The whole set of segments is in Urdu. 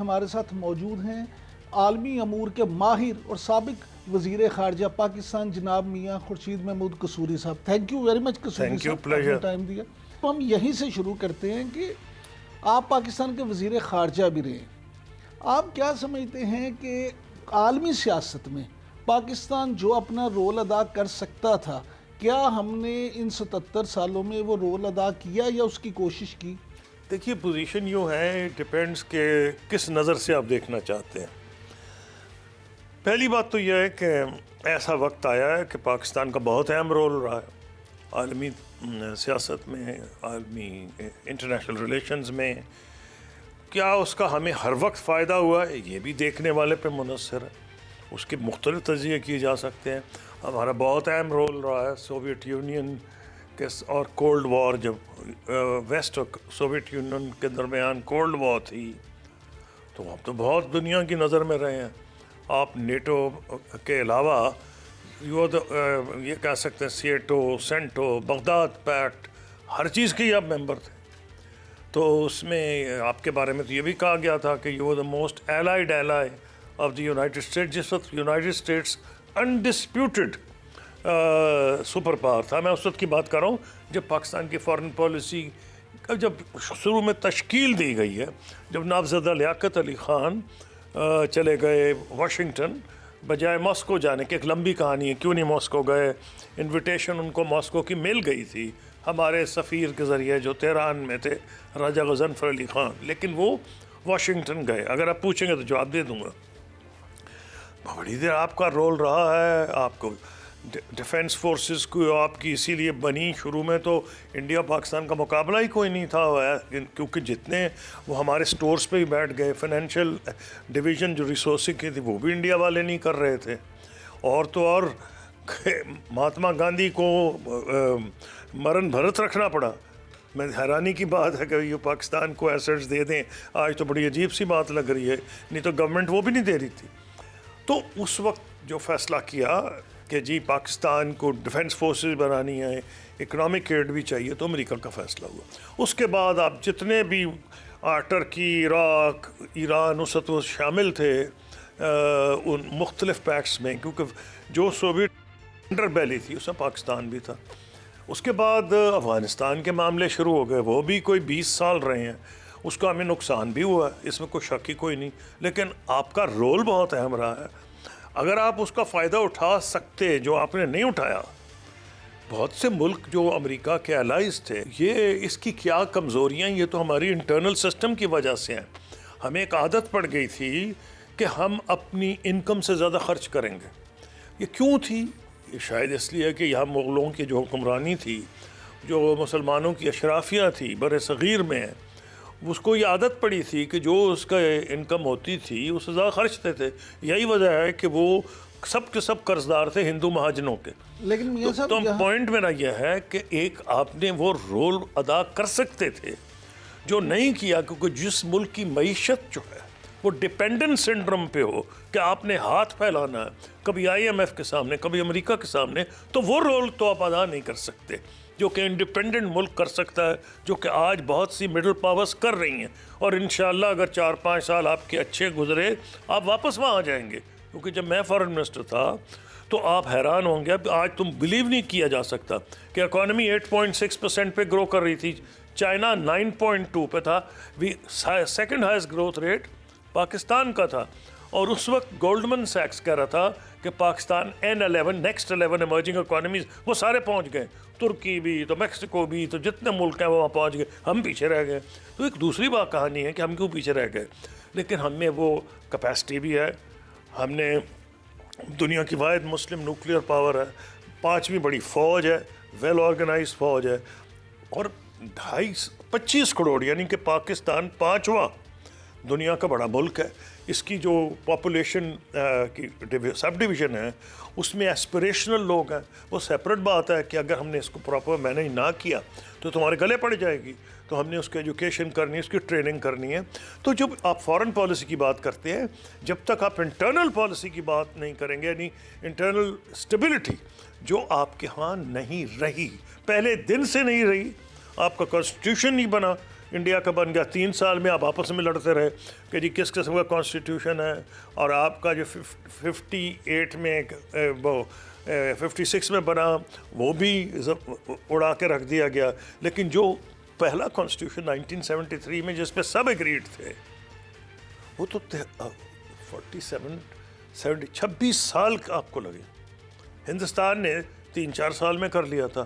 ہمارے ساتھ موجود ہیں عالمی امور کے ماہر اور سابق وزیر خارجہ پاکستان جناب میاں خورشید محمود قصوری صاحب. Thank you very much Kasuri صاحب، آپ نے ٹائم دیا. تو ہم یہیں سے شروع کرتے ہیں کہ آپ پاکستان کے وزیر خارجہ بھی رہے. آپ کیا سمجھتے ہیں کہ عالمی سیاست میں پاکستان جو اپنا رول ادا کر سکتا تھا، کیا ہم نے ان 77 سالوں میں وہ رول ادا کیا یا اس کی کوشش کی؟ دیکھیے پوزیشن یوں ہے، ڈیپینڈس کہ کس نظر سے آپ دیکھنا چاہتے ہیں. پہلی بات تو یہ ہے کہ ایسا وقت آیا ہے کہ پاکستان کا بہت اہم رول رہا ہے عالمی سیاست میں، عالمی انٹرنیشنل ریلیشنز میں. کیا اس کا ہمیں ہر وقت فائدہ ہوا ہے، یہ بھی دیکھنے والے پہ منحصر ہے. اس کے مختلف تجزیے کیے جا سکتے ہیں. ہمارا بہت اہم رول رہا ہے سوویت یونین اور کولڈ وار، جب ویسٹ اور سوویت یونین کے درمیان کولڈ وار تھی تو ہم تو بہت دنیا کی نظر میں رہے ہیں. آپ نیٹو کے علاوہ یہ کہہ سکتے ہیں سیٹو، سینٹو، بغداد پیکٹ، ہر چیز کے آپ ممبر تھے. تو اس میں آپ کے بارے میں تو یہ بھی کہا گیا تھا کہ you are the most allied ally of the United States. جس وقت United States undisputed super power تھا. میں اس وقت کی بات کر رہا ہوں جب پاکستان کی فارن پالیسی جب شروع میں تشکیل دی گئی ہے، جب نابزدہ لیاقت علی خان چلے گئے واشنگٹن بجائے ماسکو جانے کی. ایک لمبی کہانی ہے کیوں نہیں ماسکو گئے. انویٹیشن ان کو ماسکو کی مل گئی تھی ہمارے سفیر کے ذریعے جو تہران میں تھے، راجہ غضنفر علی خان، لیکن وہ واشنگٹن گئے. اگر آپ پوچھیں گے تو جواب دے دوں گا. بڑی دیر آپ کا رول رہا ہے. آپ کو ڈیفنس فورسز کو آپ کی اسی لیے بنی. شروع میں تو انڈیا پاکستان کا مقابلہ ہی کوئی نہیں تھا، کیونکہ جتنے وہ ہمارے سٹورز پہ ہی بیٹھ گئے. فائنینشیل ڈویژن جو ریسورسنگ کی تھی وہ بھی انڈیا والے نہیں کر رہے تھے. اور تو اور مہاتما گاندھی کو مرن بھرت رکھنا پڑا. میں حیرانی کی بات ہے کہ یہ پاکستان کو ایسٹس دے دیں. آج تو بڑی عجیب سی بات لگ رہی ہے، نہیں تو گورنمنٹ وہ بھی نہیں دے رہی تھی. تو اس وقت جو فیصلہ کیا کہ جی پاکستان کو ڈیفنس فورسز بنانی ہے، اکنامک ایڈ بھی چاہیے، تو امریکہ کا فیصلہ ہوا. اس کے بعد آپ جتنے بھی ٹرکی، عراق، ایران اس وقت شامل تھے ان مختلف پیکٹس میں، کیونکہ جو سوویت انڈر بیلی تھی اس میں پاکستان بھی تھا. اس کے بعد افغانستان کے معاملے شروع ہو گئے، وہ بھی کوئی 20 سال رہے ہیں. اس کا ہمیں نقصان بھی ہوا ہے، اس میں کوئی شک ہی کوئی نہیں. لیکن آپ کا رول بہت اہم رہا ہے. اگر آپ اس کا فائدہ اٹھا سکتے جو آپ نے نہیں اٹھایا. بہت سے ملک جو امریکہ کے الائز تھے، یہ اس کی کیا کمزوریاں، یہ تو ہماری انٹرنل سسٹم کی وجہ سے ہیں. ہمیں ایک عادت پڑ گئی تھی کہ ہم اپنی انکم سے زیادہ خرچ کریں گے. یہ کیوں تھی؟ یہ شاید اس لیے کہ یہاں مغلوں کی جو حکمرانی تھی، جو مسلمانوں کی اشرافیہ تھی بر صغیر میں، اس کو یہ عادت پڑی تھی کہ جو اس کا انکم ہوتی تھی اس سے زیادہ خرچتے تھے. یہی وجہ ہے کہ وہ سب کے سب قرضدار تھے ہندو مہاجنوں کے. لیکن میاں صاحب تو پوائنٹ میرا یہ ہے کہ ایک آپ نے وہ رول ادا کر سکتے تھے جو نہیں کیا، کیونکہ جس ملک کی معیشت جو ہے وہ ڈیپینڈنٹ سنڈرم پہ ہو کہ آپ نے ہاتھ پھیلانا ہے کبھی IMF کے سامنے، کبھی امریکہ کے سامنے، تو وہ رول تو آپ ادا نہیں کر سکتے جو کہ انڈیپینڈنٹ ملک کر سکتا ہے، جو کہ آج بہت سی مڈل پاورز کر رہی ہیں. اور انشاءاللہ اگر 4-5 سال آپ کے اچھے گزرے آپ واپس وہاں آ جائیں گے. کیونکہ جب میں فارن منسٹر تھا تو آپ حیران ہوں گے. اب آج تم بلیو نہیں کیا جا سکتا کہ اکانومی 8.6% پہ گرو کر رہی تھی، چائنا 9.2 پہ تھا. Second highest growth rate Pakistan کا تھا. اور اس وقت گولڈمن سیکس کہہ رہا تھا کہ Pakistan N11 next 11 emerging economies وہ سارے پہنچ گئے. ترکی بھی، تو میکسیکو بھی، تو جتنے ملک ہیں وہ وہاں پہنچ گئے. ہم پیچھے رہ گئے. تو ایک دوسری بات کہانی ہے کہ ہم کیوں پیچھے رہ گئے. لیکن ہم میں وہ کیپیسٹی بھی ہے. ہم نے دنیا کی واحد مسلم نیوکلیئر پاور ہے، 5ویں بڑی فوج ہے، ویل آرگنائز فوج ہے. اور 25 کروڑ یعنی کہ پاکستان 5واں دنیا کا بڑا ملک ہے. اس کی جو پاپولیشن کی سب ڈویژن ہے اس میں ایسپریشنل لوگ ہیں. وہ سیپریٹ بات ہے کہ اگر ہم نے اس کو پراپر مینیج نہ کیا تو تمہارے گلے پڑ جائے گی. تو ہم نے اس کی ایجوکیشن کرنی ہے، اس کی ٹریننگ کرنی ہے. تو جب آپ فارن پالیسی کی بات کرتے ہیں، جب تک آپ انٹرنل پالیسی کی بات نہیں کریں گے، یعنی انٹرنل اسٹیبلٹی جو آپ کے ہاں نہیں رہی، پہلے دن سے نہیں رہی. آپ کا کانسٹیٹیوشن نہیں بنا، انڈیا کا بن گیا 3 سال میں آپ آپس میں لڑتے رہے کہ جی کس قسم کا کانسٹیٹیوشن ہے, اور آپ کا جو 58 میں وہ 56 میں بنا وہ بھی اڑا کے رکھ دیا گیا. لیکن جو پہلا کانسٹیٹیوشن 1973 میں جس پہ سب ایگریڈ تھے وہ تو 26 سال آپ کو لگے. ہندوستان نے 3-4 سال میں کر لیا تھا.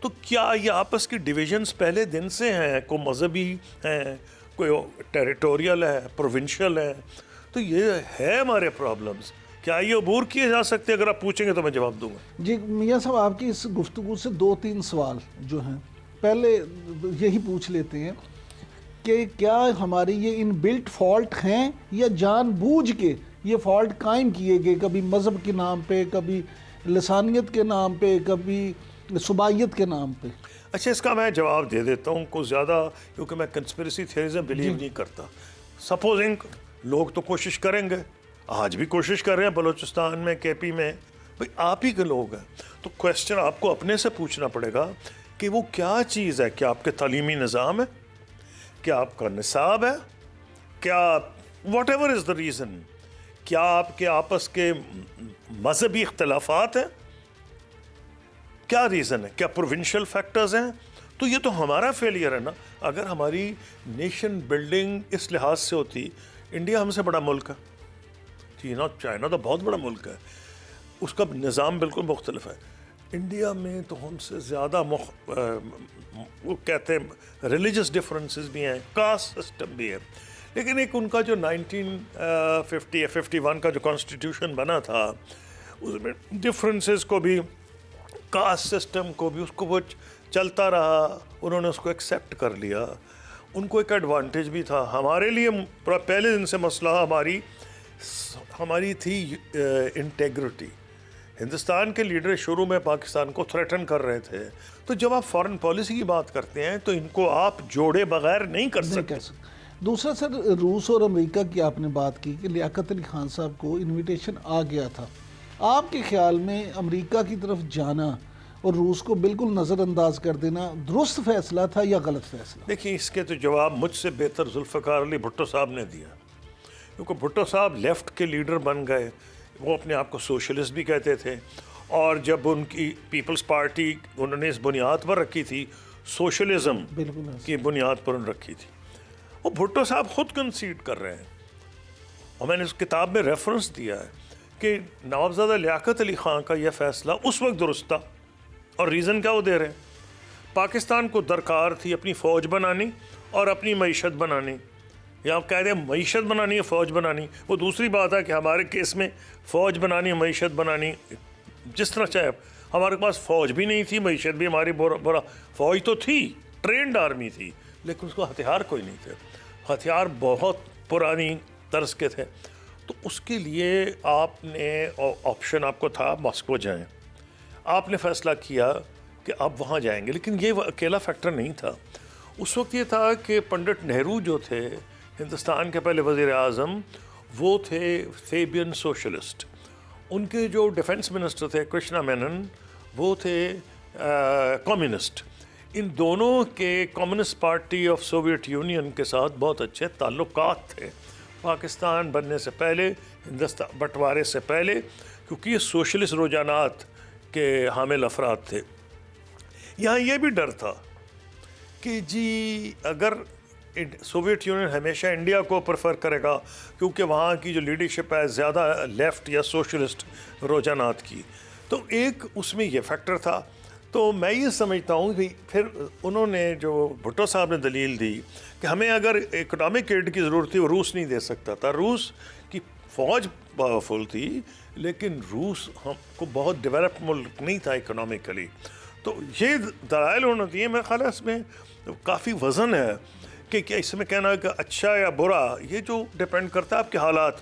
تو کیا یہ آپس کی ڈویژنز پہلے دن سے ہیں؟ کوئی مذہبی ہیں, کوئی ٹیریٹوریل ہے, پروونشل ہے, تو یہ ہے ہمارے پرابلمز. کیا یہ عبور کیے جا سکتے؟ اگر آپ پوچھیں گے تو میں جواب دوں گا. جی میاں صاحب, آپ کی اس گفتگو سے 2-3 سوال جو ہیں پہلے یہی پوچھ لیتے ہیں کہ کیا ہماری یہ ان بلٹ فالٹ ہیں یا جان بوجھ کے یہ فالٹ قائم کیے گئے, کبھی مذہب کے نام پہ, کبھی لسانیت کے نام پہ, کبھی صوبائیت کے نام پہ؟ اچھا, اس کا میں جواب دے دیتا ہوں کو زیادہ, کیونکہ میں کنسپریسی تھیوریز میں بلیو نہیں کرتا. سپوزنگ لوگ تو کوشش کریں گے, آج بھی کوشش کر رہے ہیں بلوچستان میں, کے پی میں, بھئی آپ ہی کے لوگ ہیں, تو کویسچن آپ کو اپنے سے پوچھنا پڑے گا کہ وہ کیا چیز ہے. کیا آپ کے تعلیمی نظام ہے, کیا آپ کا نصاب ہے, کیا what ever is the reason, کیا آپ کے آپس کے مذہبی اختلافات ہیں, کیا ریزن ہے, کیا پروونشل فیکٹرز ہیں؟ تو یہ تو ہمارا فیلئر ہے نا. اگر ہماری نیشن بلڈنگ اس لحاظ سے ہوتی, انڈیا ہم سے بڑا ملک ہے, چائنا تو بہت بڑا ملک ہے, اس کا نظام بالکل مختلف ہے. انڈیا میں تو ہم سے زیادہ وہ کہتے ہیں ریلیجس ڈفرینسز بھی ہیں, کاسٹ سسٹم بھی ہے, لیکن ایک ان کا جو 1950 یا 51 کا جو کانسٹیٹیوشن بنا تھا اس میں ڈفرینسز کو بھی, کاسٹ سسٹم کو بھی, اس کو وہ چلتا رہا, انہوں نے اس کو ایکسیپٹ کر لیا. ان کو ایک ایڈوانٹیج بھی تھا. ہمارے لیے پہلے دن سے مسئلہ ہماری تھی انٹیگریٹی. ہندوستان کے لیڈر شروع میں پاکستان کو تھریٹن کر رہے تھے, تو جب آپ فارن پالیسی کی بات کرتے ہیں تو ان کو آپ جوڑے بغیر نہیں کر سکتے. دوسرا سر, روس اور امریکہ کی آپ نے بات کی کہ لیاقت علی خان صاحب کو انویٹیشن آ گیا تھا. آپ کے خیال میں امریکہ کی طرف جانا اور روس کو بالکل نظر انداز کر دینا درست فیصلہ تھا یا غلط فیصلہ؟ دیکھیں, اس کے تو جواب مجھ سے بہتر ذوالفقار علی بھٹو صاحب نے دیا, کیونکہ بھٹو صاحب لیفٹ کے لیڈر بن گئے. وہ اپنے آپ کو سوشلسٹ بھی کہتے تھے, اور جب ان کی پیپلز پارٹی انہوں نے اس بنیاد پر رکھی تھی, سوشلزم کی بنیاد پر رکھی تھی. وہ بھٹو صاحب خود کنسیڈ کر رہے ہیں, اور میں نے اس کتاب میں ریفرنس دیا ہے کہ نوابزادہ لیاقت علی خان کا یہ فیصلہ اس وقت درست تھا. اور ریزن کیا وہ دے رہے ہیں, پاکستان کو درکار تھی اپنی فوج بنانی اور اپنی معیشت بنانی. یا آپ کہہ دیں معیشت بنانی ہے, فوج بنانی, وہ دوسری بات ہے کہ ہمارے کیس میں فوج بنانی, معیشت بنانی, جس طرح چاہے. ہمارے پاس فوج بھی نہیں تھی, معیشت بھی ہماری برا, فوج تو تھی, ٹرینڈ آرمی تھی, لیکن اس کو ہتھیار کوئی نہیں تھے, ہتھیار بہت پرانی طرز کے تھے. تو اس کے لیے آپ نے آپشن آپ کو تھا ماسکو جائیں. آپ نے فیصلہ کیا کہ آپ وہاں جائیں گے, لیکن یہ اکیلا فیکٹر نہیں تھا. اس وقت یہ تھا کہ پنڈت نہرو جو تھے ہندوستان کے پہلے وزیر اعظم, وہ تھے فیبین سوشلسٹ. ان کے جو ڈیفنس منسٹر تھے کرشنا مینن, وہ تھے کمیونسٹ. ان دونوں کے communist party of Soviet union کے ساتھ بہت اچھے تعلقات تھے پاکستان بننے سے پہلے, ہندوستان بٹوارے سے پہلے, کیونکہ یہ سوشلسٹ رجحانات کے حامل افراد تھے. یہاں یہ بھی ڈر تھا کہ جی اگر سوویت یونین ہمیشہ انڈیا کو پریفر کرے گا, کیونکہ وہاں کی جو لیڈرشپ ہے زیادہ لیفٹ یا سوشلسٹ رجحانات کی, تو ایک اس میں یہ فیکٹر تھا. تو میں یہ سمجھتا ہوں کہ پھر انہوں نے جو بھٹو صاحب نے دلیل دی کہ ہمیں اگر اکنامک ایڈ کی ضرورت تھی, وہ روس نہیں دے سکتا تھا. روس کی فوج پاورفل تھی, لیکن روس ہم کو بہت ڈیولپ ملک نہیں تھا اکنامکلی. تو یہ دلائل انہوں نے دیے. میرے خیال ہے اس میں کافی وزن ہے کہ کیا اس میں کہنا کہ اچھا یا برا, یہ جو ڈپینڈ کرتا ہے آپ کے حالات